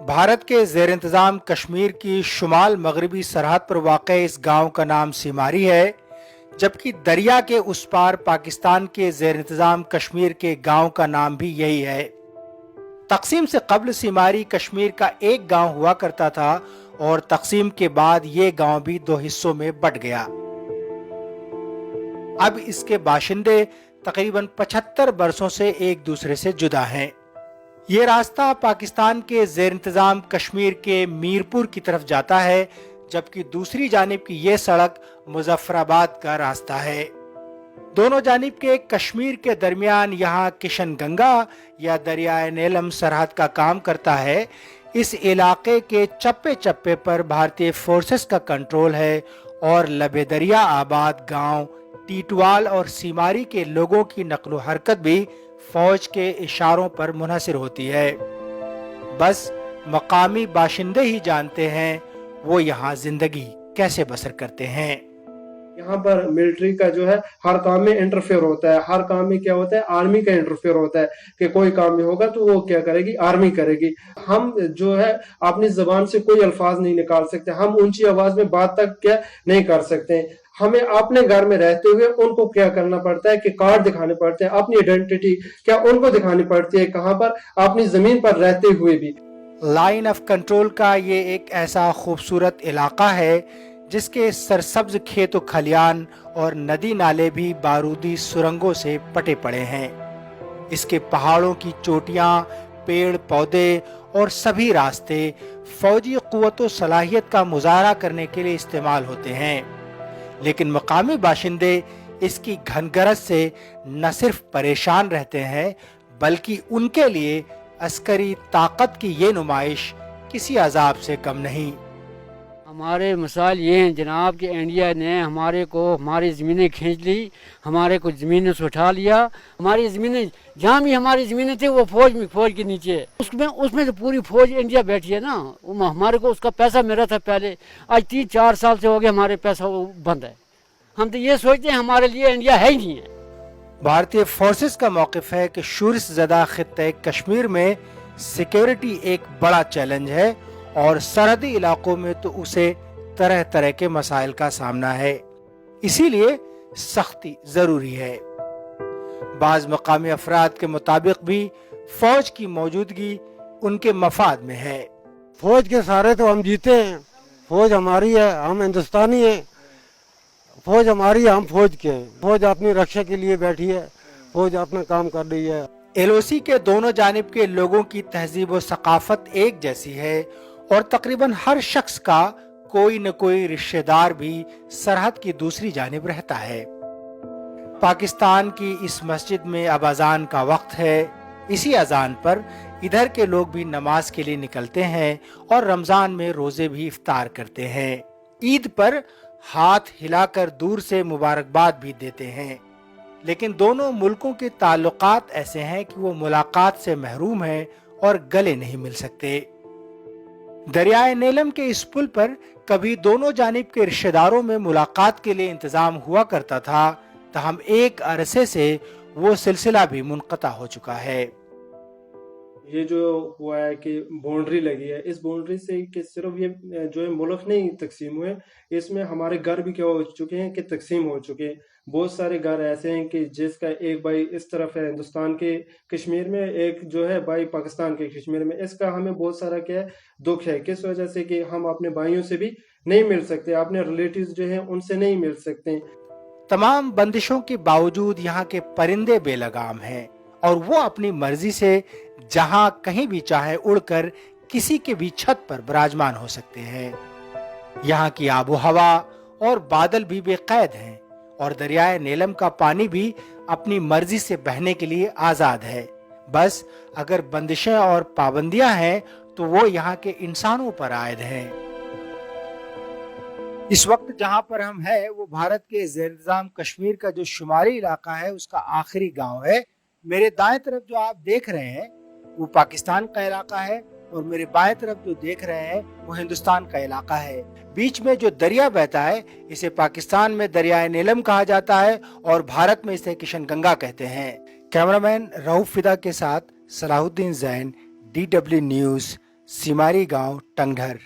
भारत के जेर इंतजाम कश्मीर की शुमाल मगरबी सरहद पर वाक़ इस गांव का नाम सीमारी है, जबकि दरिया के उस पार पाकिस्तान के जेर इंतजाम कश्मीर के गांव का नाम भी यही है। तकसीम से कब्ल सीमारी कश्मीर का एक गांव हुआ करता था और तकसीम के बाद ये गांव भी दो हिस्सों में बंट गया। अब इसके बाशिंदे तकरीबन 75 बरसों से एक दूसरे से जुदा हैं। ये रास्ता पाकिस्तान के जेर इंतजाम कश्मीर के मीरपुर की तरफ जाता है, जबकि दूसरी जानिब की ये सड़क मुजफ्फराबाद का रास्ता है। दोनों जानिब के कश्मीर के दरमियान यहाँ किशन गंगा या दरियाए नीलम सरहद का काम करता है। इस इलाके के चप्पे चप्पे पर भारतीय फोर्सेस का कंट्रोल है और लबे दरिया आबाद गांव टीटवाल और सीमारी के लोगों की नक्लो हरकत भी फौज के इशारों पर मुनहसर होती है। बस मकामी बाशिंदे ही जानते हैं वो यहाँ जिंदगी कैसे बसर करते हैं। यहाँ पर मिलिट्री का जो है हर काम में इंटरफेयर होता है। हर काम में क्या होता है, आर्मी का इंटरफेयर होता है कि कोई काम में होगा तो वो क्या करेगी, आर्मी करेगी। हम जो है अपनी जबान से कोई अल्फाज नहीं निकाल सकते, हम ऊंची आवाज में बात तक क्या नहीं कर सकते। हमें अपने घर में रहते हुए उनको क्या करना पड़ता है कि कार्ड दिखाने पड़ते हैं, अपनी आइडेंटिटी क्या उनको दिखानी पड़ती है, कहाँ पर, अपनी जमीन पर रहते हुए भी। लाइन ऑफ कंट्रोल का ये एक ऐसा खूबसूरत इलाका है जिसके सरसब्ज खेत खलियान और नदी नाले भी बारूदी सुरंगों से पटे पड़े हैं। इसके पहाड़ों की चोटियां, पेड़ पौधे और सभी रास्ते फौजी कुव्वतो सलाहियत का मुजाहरा करने के लिए इस्तेमाल होते हैं, लेकिन मकामी बाशिंदे इसकी घनगरज से न सिर्फ परेशान रहते हैं बल्कि उनके लिए अस्करी ताकत की ये नुमाइश किसी अजाब से कम नहीं। हमारे मसाइल ये हैं जनाब कि इंडिया ने हमारी ज़मीनें खींच ली, हमारे को ज़मीनों से उठा लिया। हमारी ज़मीनें जहाँ भी हमारी ज़मीनें थी वो फौज के नीचे है। उसमें तो पूरी फौज इंडिया बैठी है ना। हमारे को उसका पैसा मिला था पहले, आज 3-4 साल से हो गया हमारे पैसा वो बंद है। हम तो ये सोचते हैं हमारे लिए इंडिया है ही नहीं है। भारतीय फोर्सेस का मौक़िफ़ है कि शूरिश ज़दा खित्ते कश्मीर में सिक्योरिटी एक बड़ा चैलेंज है और सरहदी इलाकों में तो उसे तरह तरह के मसाइल का सामना है, इसीलिए सख्ती जरूरी है। बाज मकामी अफराद के मुताबिक भी फौज की मौजूदगी उनके मफाद में है। फौज के सारे तो हम जीते हैं, फौज हमारी है, हम हिंदुस्तानी हैं, फौज हमारी है, हम फौज के हैं। फौज अपनी रक्षा के लिए बैठी है, फौज अपना काम कर रही है। एलओसी के दोनों जानिब के लोगों की तहजीब व सकाफत एक जैसी है और तकरीबन हर शख्स का कोई न कोई रिश्तेदार भी सरहद की दूसरी जानिब रहता है। पाकिस्तान की इस मस्जिद में अब अजान का वक्त है। इसी अजान पर इधर के लोग भी नमाज के लिए निकलते हैं और रमजान में रोजे भी इफ्तार करते हैं। ईद पर हाथ हिलाकर दूर से मुबारकबाद भी देते हैं, लेकिन दोनों मुल्कों के ताल्लुकात ऐसे हैं कि वो मुलाकात से महरूम हैं और गले नहीं मिल सकते। दरियाए नीलम के इस पुल पर कभी दोनों जानिब के रिश्तेदारों में मुलाकात के लिए इंतजाम हुआ करता था, तहम एक अरसे से वो सिलसिला भी मुनक़ता हो चुका है। ये जो हुआ है कि बाउंड्री लगी है, इस बाउंड्री से कि सिर्फ ये जो है मुल्क नहीं तकसीम हुए, इसमें हमारे घर भी क्या हो चुके हैं कि तकसीम हो चुके हैं। बहुत सारे घर ऐसे हैं कि जिसका एक भाई इस तरफ है हिंदुस्तान के कश्मीर में, एक जो है भाई पाकिस्तान के कश्मीर में। इसका हमें बहुत सारा क्या है दुख है, किस वजह से कि हम अपने भाइयों से भी नहीं मिल सकते, अपने रिलेटिव्स जो हैं उनसे नहीं मिल सकते। तमाम बंदिशों के बावजूद यहाँ के परिंदे बेलगाम हैं और वो अपनी मर्जी से जहां कहीं भी चाहे उड़कर किसी के भी छत पर विराजमान हो सकते हैं। यहाँ की आबो हवा और बादल भी बेकैद हैं और दरियाए नीलम का पानी भी अपनी मर्जी से बहने के लिए आजाद है। बस अगर बंदिशें और पाबंदियां हैं तो वो यहाँ के इंसानों पर आयद हैं। इस वक्त जहां पर हम हैं वो भारत के ज़ेर इंतज़ाम कश्मीर का जो शुमारी इलाका है उसका आखिरी गांव है। मेरे दाएं तरफ जो आप देख रहे हैं वो पाकिस्तान का इलाका है और मेरे बाएं तरफ जो देख रहे हैं वो हिंदुस्तान का इलाका है। बीच में जो दरिया बहता है इसे पाकिस्तान में दरियाए नीलम कहा जाता है और भारत में इसे किशन गंगा कहते हैं। कैमरामैन रऊफ फिदा के साथ सलाहुद्दीन जैन, DW न्यूज़, सिमारी गांव टंगधर।